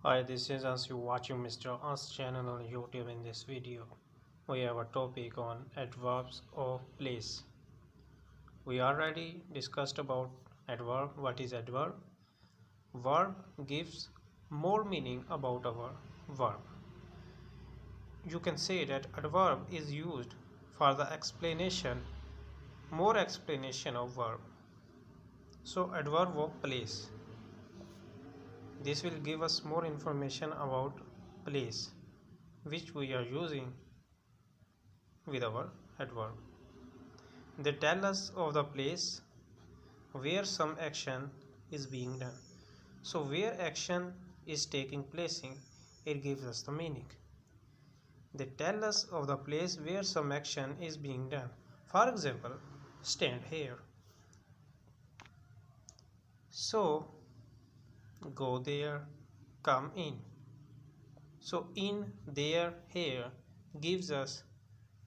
Hi, this is As you watching Mr. Us channel on YouTube. In this video, we have a topic on adverbs of place. We already discussed about adverb. What is adverb? Verb gives more meaning about our verb. You can say that adverb is used for the more explanation of verb. So adverb of place. This will give us more information about place, which we are using with our adverb. They tell us of the place where some action is being done. So where action is taking place in, it gives us the meaning. They tell us of the place where some action is being done. For example, stand here. So go there, come in. So in, there, here gives us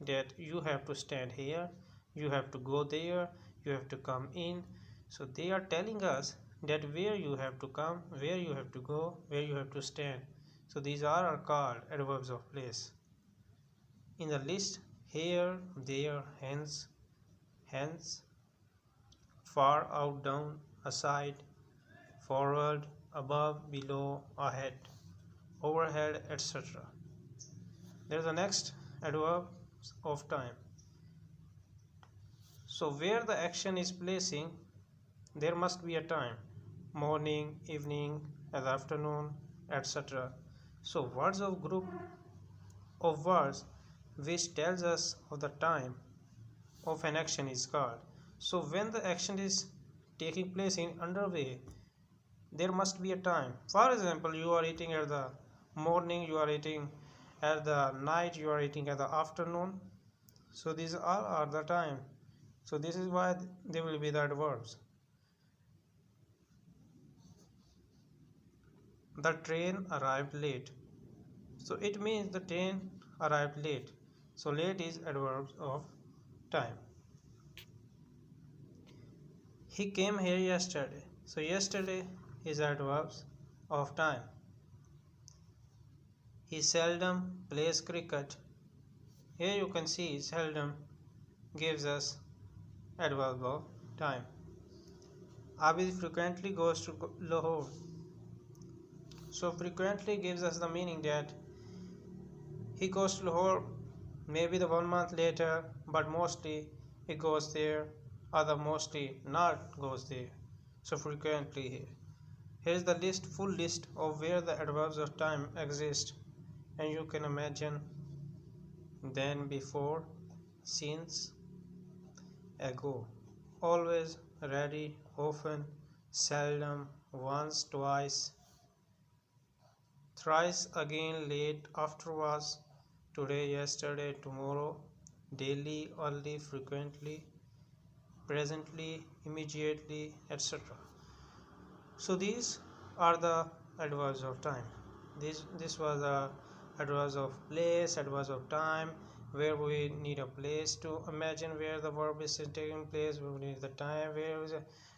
that you have to stand here, you have to go there, you have to come in. So they are telling us that where you have to come, where you have to go, where you have to stand. So these are called adverbs of place. In the list, here, there, hence, far, out, down, aside, forward, above, below, ahead, overhead, etc. There is the next adverb of time. So where the action is placing, there must be a time: morning, evening, as afternoon, etc. So words of group of words which tells us of the time of an action is called. So when the action is taking place in underway, there must be a time. For example, you are eating at the morning, you are eating at the night, you are eating at the afternoon. So these all are the time. So this is why they will be the adverbs. The train arrived late. So it means the train arrived late. So late is adverbs of time. He came here yesterday. So yesterday is adverbs of time. He seldom plays cricket. Here you can see seldom gives us adverb of time. Abid frequently goes to Lahore. So frequently gives us the meaning that he goes to Lahore maybe the 1 month later, but mostly he goes there, other mostly not goes there. So frequently here. Here is the full list of where the adverbs of time exist, and you can imagine then, before, since, ago, always, ready, often, seldom, once, twice, thrice, again, late, afterwards, today, yesterday, tomorrow, daily, early, frequently, presently, immediately, etc. So these are the adverbs of time. This was the adverbs of place, adverbs of time, where we need a place to imagine where the verb is taking place. We need the time where we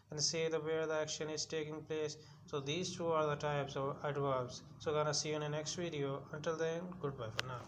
can say where the action is taking place. So these two are the types of adverbs. So gonna see you in the next video. Until then, goodbye for now.